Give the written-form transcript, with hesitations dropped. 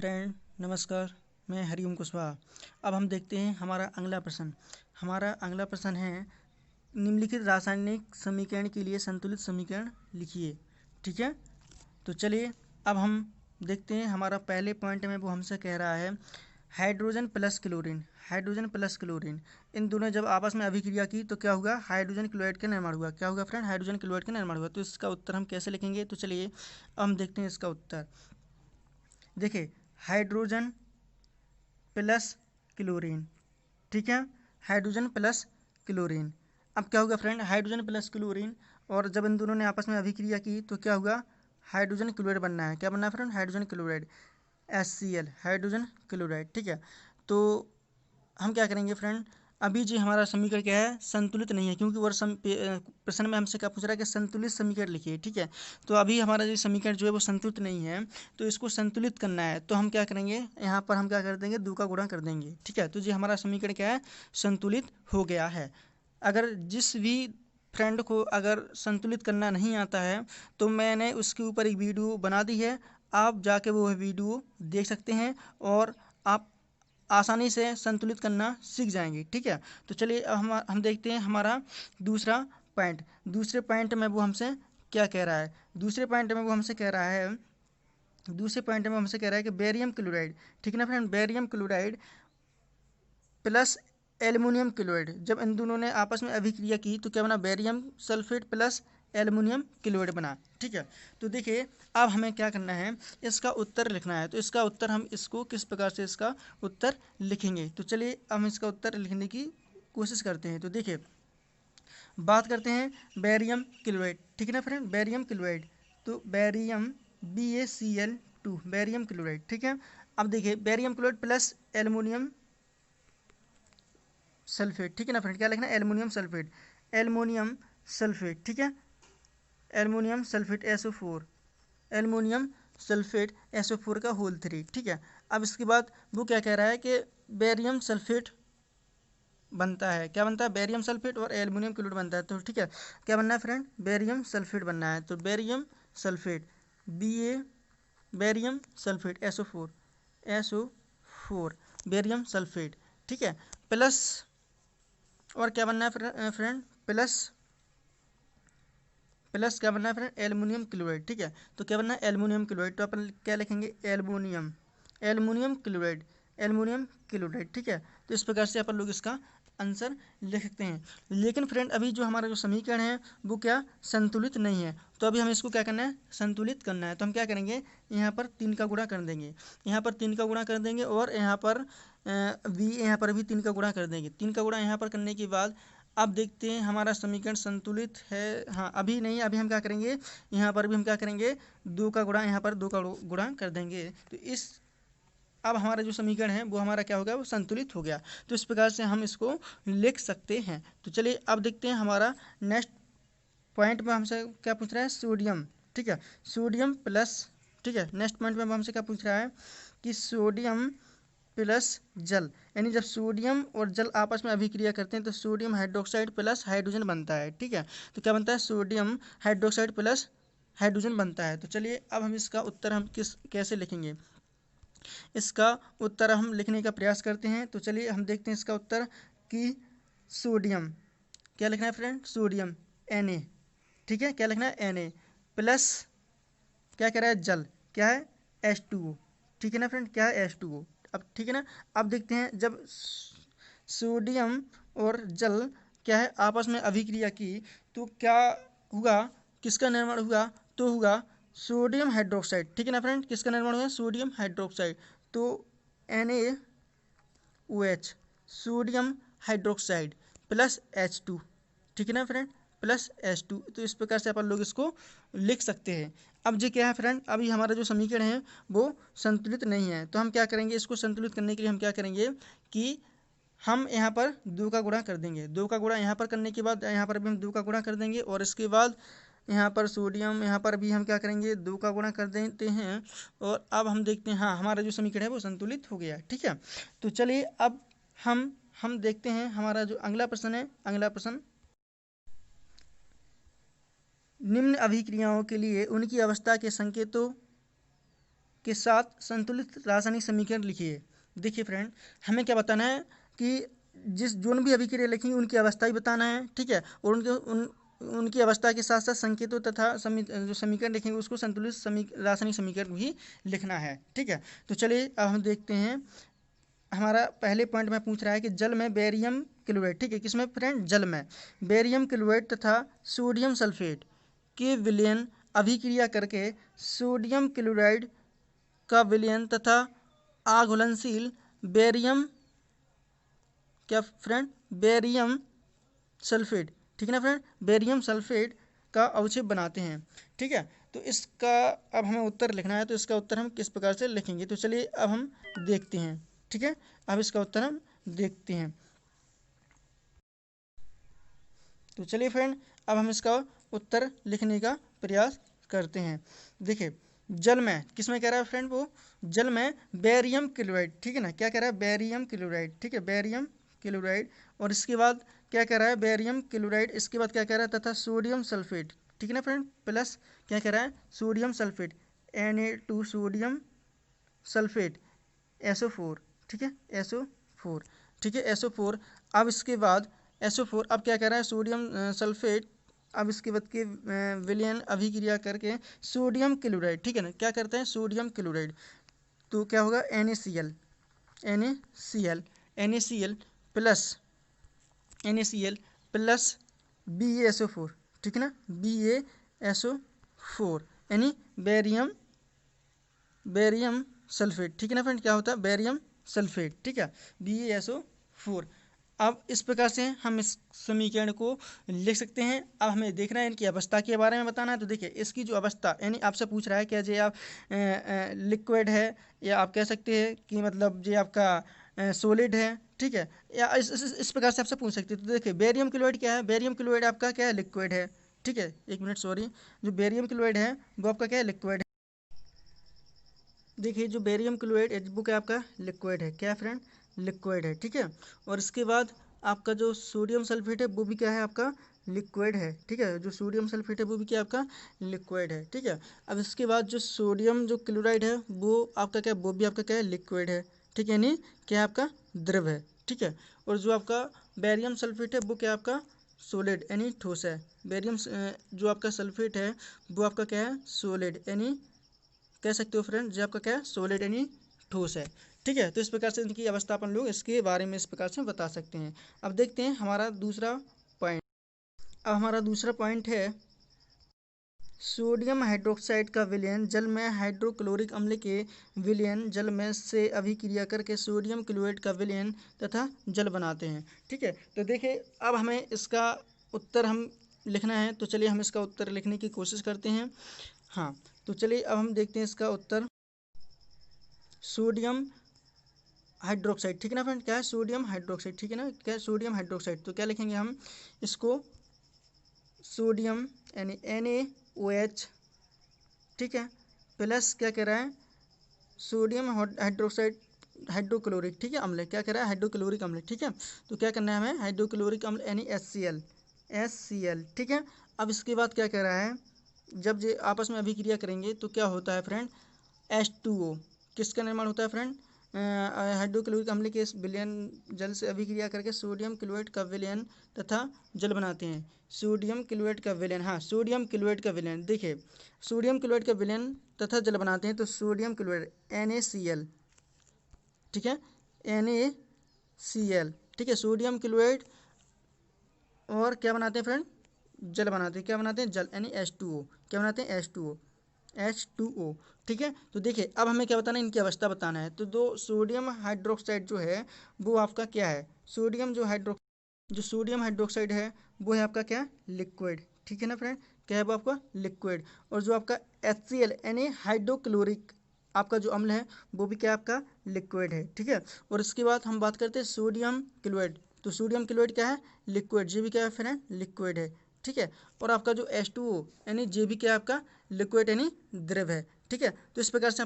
Friend नमस्कार, मैं हरिओम कुशवाहा। अब हम देखते हैं हमारा अगला प्रश्न। हमारा अगला प्रश्न है निम्नलिखित रासायनिक समीकरण के लिए संतुलित समीकरण लिखिए। ठीक है, तो चलिए अब हम देखते हैं। हमारा पहले पॉइंट में वो हमसे कह रहा है hydrogen plus chlorine. Hydrogen plus chlorine इन दोनों जब आपस में अभिक्रिया की तो क्या हुआ? हाइड्रोजन क्लोराइड का निर्माण हुआ। क्या होगा फ्रेंड? हाइड्रोजन क्लोराइड का निर्माण हुआ। तो इसका उत्तर हम कैसे लिखेंगे? तो चलिए अब हम देखते हैं इसका उत्तर। देखिए, हाइड्रोजन प्लस क्लोरीन, ठीक है, हाइड्रोजन प्लस क्लोरीन। अब क्या होगा फ्रेंड? हाइड्रोजन प्लस क्लोरीन, और जब इन दोनों ने आपस में अभिक्रिया की तो क्या हुआ? हाइड्रोजन क्लोराइड बनना है। क्या बनना है friend? Hydrogen chloride, HCl, hydrogen chloride. ठीक है, तो हम क्या करेंगे फ्रेंड? अभी जी हमारा समीकरण क्या है? संतुलित नहीं है, क्योंकि प्रश्न में हमसे क्या पूछ रहा है कि संतुलित समीकरण लिखिए। ठीक है, तो अभी हमारा जो समीकरण जो है वो संतुलित नहीं है, तो इसको संतुलित करना है। तो हम क्या करेंगे? यहाँ पर हम क्या कर देंगे? 2 का गुणा कर देंगे। ठीक है, तो जी हमारा समीकरण क्या है? संतुलित हो गया है। अगर जिस भी फ्रेंड को अगर संतुलित करना नहीं आता है तो मैंने उसके ऊपर एक वीडियो बना दी है, आप जाके वो वीडियो देख सकते हैं और आप आसानी से संतुलित करना सीख जाएंगे। ठीक है, तो चलिए अब हम देखते हैं हमारा दूसरा पॉइंट। दूसरे पॉइंट में वो हमसे क्या कह रहा है? दूसरे पॉइंट में वो हमसे कह रहा है कि बेरियम क्लोराइड, ठीक है ना friend, barium chloride plus aluminium chloride, जब इन दोनों ने आपस में अभिक्रिया की तो क्या बना? Barium sulphate plus aluminium chloride बना। ठीक है, तो देखिए अब हमें क्या करना है? इसका उत्तर लिखना है। तो इसका उत्तर हम इसको किस प्रकार से इसका उत्तर लिखेंगे? तो चलिए अब हम इसका उत्तर लिखने की कोशिश करते हैं। तो देखिए, बात करते हैं बेरियम क्लोराइड, ठीक है ना फ्रेंड, बेरियम क्लोराइड, तो बेरियम BaCl2, बेरियम क्लोराइड। ठीक है, अब देखिए barium chloride plus aluminium sulphate, ठीक है ना फ्रेंड, क्या लिखना है? एल्युमिनियम सल्फेट, एल्युमिनियम सल्फेट, ठीक है, aluminium sulphate SO4, aluminium sulphate SO4 का होल 3। ठीक है, अब इसके बाद वो क्या कह रहा है कि बेरियम सल्फेट बनता है। क्या बनता है? बेरियम सल्फेट और एल्युमिनियम क्लोराइड बनता है। तो ठीक है, क्या बनना है फ्रेंड? बेरियम सल्फेट बनना है। तो barium sulphate Ba, barium sulphate SO4 barium sulphate. ठीक है, प्लस, और क्या बनना है फ्रेंड? प्लस क्या बनना है फ्रेंड? Aluminium chloride. ठीक है, तो क्या बनना है? Aluminium chloride. तो अपन क्या लिखेंगे? Aluminium, aluminium chloride, aluminium chloride. ठीक है, तो इस प्रकार से अपन लोग इसका आंसर लिख सकते हैं। लेकिन फ्रेंड अभी जो हमारा जो समीकरण है वो क्या? संतुलित नहीं है। तो अभी हमें इसको क्या करना है? संतुलित करना है। तो हम क्या करेंगे? यहाँ पर 3 का गुणा कर देंगे, यहाँ पर 3 का गुणा कर देंगे, और यहाँ पर यहाँ पर भी 3 का गुणा कर देंगे। 3 का गुणा यहाँ पर करने के बाद अब देखते हैं हमारा समीकरण संतुलित है। हाँ, अभी नहीं, अभी हम क्या करेंगे? यहाँ पर भी हम क्या करेंगे? 2 का गुणा, यहाँ पर 2 का गुणा कर देंगे। तो इस अब हमारा जो समीकरण है वो हमारा क्या हो गया? वो संतुलित हो गया। तो इस प्रकार से हम इसको लिख सकते हैं। तो चलिए अब देखते हैं हमारा नेक्स्ट पॉइंट में हमसे क्या पूछ रहा है? सोडियम। ठीक है, सोडियम प्लस, ठीक है, नेक्स्ट पॉइंट में हमसे क्या पूछ रहा है कि सोडियम प्लस जल, यानी जब सोडियम और जल आपस में अभिक्रिया करते हैं तो सोडियम हाइड्रोक्साइड प्लस हाइड्रोजन बनता है। ठीक है, तो क्या बनता है? सोडियम हाइड्रोक्साइड प्लस हाइड्रोजन बनता है। तो चलिए अब हम इसका उत्तर हम कैसे लिखेंगे? इसका उत्तर हम लिखने का प्रयास करते हैं। तो चलिए हम देखते हैं इसका उत्तर कि सोडियम, क्या लिखना है फ्रेंड? सोडियम Na, ठीक है, क्या लिखना है? Na प्लस, क्या कह रहा है? जल, क्या है? H2O, ठीक है ना फ्रेंड, क्या है? H2O। अब ठीक है ना, अब देखते हैं जब सोडियम और जल क्या है आपस में अभिक्रिया की तो क्या हुआ? किसका निर्माण हुआ? तो हुआ सोडियम हाइड्रोक्साइड। ठीक है ना फ्रेंड, किसका निर्माण हुआ? Sodium hydroxide. तो NaOH, sodium hydroxide plus H2, ठीक है ना फ्रेंड, प्लस H2। तो इस प्रकार से अपन लोग इसको लिख सकते हैं। अब जी क्या है फ्रेंड? अभी हमारा जो समीकरण है वो संतुलित नहीं है। तो हम क्या करेंगे? इसको संतुलित करने के लिए हम क्या करेंगे कि हम यहाँ पर 2 का गुणा कर देंगे। 2 का गुणा यहाँ पर करने के बाद यहाँ पर भी हम 2 का गुणा कर देंगे, और इसके बाद यहाँ पर सोडियम, यहाँ पर भी हम क्या करेंगे? 2 का गुणा कर देते हैं। और अब हम देखते हैं, हाँ, हमारा जो समीकरण है वो संतुलित हो गया। ठीक है, तो चलिए अब हम देखते हैं हमारा जो अगला प्रश्न है। अगला प्रश्न, निम्न अभिक्रियाओं के लिए उनकी अवस्था के संकेतों के साथ संतुलित रासायनिक समीकरण लिखिए। देखिए फ्रेंड, हमें क्या बताना है कि जो भी अभिक्रिया लिखेंगे उनकी अवस्था ही बताना है, ठीक है, और उनकी अवस्था के साथ साथ संकेतों तथा जो समीकरण लिखेंगे उसको संतुलित रासायनिक समीकरण भी लिखना है, ठीक है। तो चलिए अब हम देखते हैं। हमारा पहले पॉइंट में पूछ रहा है कि जल में बेरियम क्लोराइड, ठीक है, किसमें फ्रेंड, जल में बेरियम क्लोराइड तथा सोडियम सल्फेट के विलयन अभिक्रिया करके सोडियम क्लोराइड का विलयन तथा आघुलनशील बेरियम, क्या फ्रेंड, बेरियम सल्फेट, ठीक है ना फ्रेंड, बेरियम सल्फेट का अवक्षेप बनाते हैं, ठीक है। तो इसका अब हमें उत्तर लिखना है, तो इसका उत्तर हम किस प्रकार से लिखेंगे, तो चलिए अब हम देखते हैं, ठीक है। अब इसका उत्तर हम देखते हैं। तो चलिए फ्रेंड, अब हम इसका उत्तर लिखने का प्रयास करते हैं। देखिए, जल में किसमें कह रहा है फ्रेंड, वो जल में बेरियम क्लोराइड, ठीक है ना, क्या कह रहा है, बेरियम क्लोराइड, ठीक है, बेरियम क्लोराइड, और इसके बाद क्या कह रहा है, बेरियम क्लोराइड, इसके बाद क्या कह रहा है, तथा सोडियम सल्फेट, ठीक है ना फ्रेंड, प्लस क्या कह रहा है, sodium sulphate, Na2 sodium sulphate, SO4, ठीक है, SO4, ठीक है, SO4। अब इसके बाद SO4, अब क्या कह रहा है, सोडियम सल्फेट, अब इसके बाद के विलयन अभिक्रिया करके सोडियम क्लोराइड, ठीक है ना, क्या करते हैं, सोडियम क्लोराइड, तो क्या होगा, NaCl, NaCl, NaCl plus NaCl plus BaSO4, ठीक है ना, BaSO4 यानी बेरियम सल्फेट, ठीक है ना फ्रेंड, क्या होता है, बेरियम सल्फेट, ठीक है, BaSO4। अब इस प्रकार से हम इस समीकरण को लिख सकते हैं। अब हमें देखना है इनकी अवस्था के बारे में बताना है। तो देखिए, इसकी जो अवस्था, यानी आपसे पूछ रहा है क्या जे आप लिक्विड है, या आप कह सकते हैं कि मतलब जे आपका सॉलिड है, ठीक है, या इस प्रकार से आपसे पूछ सकते हैं। तो देखिए, बेरियम क्लोराइड क्या है, बेरियम क्लोराइड आपका क्या है, लिक्विड है, ठीक है, एक मिनट सॉरी, जो बेरियम क्लोराइड है वो आपका क्या है, लिक्विड है। देखिए, जो बेरियम क्लोराइड वो क्या आपका लिक्विड है, क्या फ्रेंड, लिक्विड है, ठीक है। और इसके बाद आपका जो सोडियम सल्फेट है वो भी क्या है, आपका लिक्विड है, ठीक है, जो सोडियम सल्फेट है वो भी क्या आपका लिक्विड है, ठीक है। अब इसके बाद जो सोडियम जो क्लोराइड है वो आपका क्या, वो भी आपका क्या है, लिक्विड है, ठीक है, यानी क्या आपका द्रव है, ठीक है। और जो आपका बेरियम सल्फेट है वो क्या आपका सोलिड यानी ठोस है। बेरियम जो आपका सल्फेट है वो आपका क्या है, सोलिड यानी कह सकते हो फ्रेंड, जो आपका क्या है, सॉलिड यानी ठोस है, ठीक है। तो इस प्रकार से इनकी अवस्था अपन लोग इसके बारे में इस प्रकार से बता सकते हैं। अब देखते हैं हमारा दूसरा पॉइंट। अब हमारा दूसरा पॉइंट है सोडियम हाइड्रोक्साइड का विलयन जल में हाइड्रोक्लोरिक अम्ल के विलयन जल में से अभिक्रिया करके सोडियम क्लोराइड का विलयन तथा जल बनाते हैं, ठीक है। तो देखिए, अब हमें इसका उत्तर हम लिखना है, तो चलिए हम इसका उत्तर लिखने की कोशिश करते हैं। हाँ, तो चलिए अब हम देखते हैं इसका उत्तर, सोडियम हाइड्रोक्साइड, ठीक है ना फ्रेंड, क्या है, सोडियम हाइड्रोक्साइड, ठीक है ना, क्या है, सोडियम हाइड्रोक्साइड। तो क्या लिखेंगे हम इसको, सोडियम यानी NaOH, ठीक है, प्लस क्या कह रहा है, सोडियम हाइड्रोक्साइड हाइड्रोक्लोरिक, ठीक है, अम्ल, क्या कह रहा है, हाइड्रोक्लोरिक अम्ल, ठीक है। तो क्या करना है हमें, हाइड्रोक्लोरिक अम्ल यानी HCl, ठीक है। अब इसके बाद क्या कह रहा है, जब ये आपस में अभिक्रिया करेंगे तो क्या होता है फ्रेंड, H2O, किसका निर्माण होता है फ्रेंड, हाइड्रोक्लोरिक अम्ल के इस विलयन जल से अभिक्रिया करके सोडियम क्लोराइड का विलयन तथा जल बनाते हैं। सोडियम क्लोराइड का विलयन, हाँ, सोडियम क्लोराइड का विलयन, देखिए, सोडियम क्लोराइड का विलयन तथा जल बनाते हैं, तो सोडियम क्लोराइड NaCl, ठीक है, NaCl, ठीक है, सोडियम क्लोराइड, और क्या बनाते हैं फ्रेंड, जल बनाते हैं, क्या बनाते हैं, जल यानी H2O, क्या बनाते हैं, H2O, ठीक है। तो देखिए, अब हमें क्या बताना है, इनकी अवस्था बताना है। तो दो सोडियम हाइड्रोक्साइड जो है वो आपका क्या है, सोडियम जो सोडियम हाइड्रोक्साइड है वो है आपका क्या, लिक्विड, ठीक है ना फ्रेंड, क्या है वो आपका लिक्विड। और जो आपका HCl यानी हाइड्रोक्लोरिक आपका जो अम्ल है वो भी क्या आपका लिक्विड है, ठीक है। और इसके बाद हम बात करते हैं सोडियम क्लोराइड। तो सोडियम क्लोराइड क्या है, लिक्विड, ये भी क्या है फ्रेंड, लिक्विड है, ठीक है। और आपका जो H2O यानी ये भी क्या है आपका लिक्विड यानी द्रव है, ठीक है। तो इस प्रकार से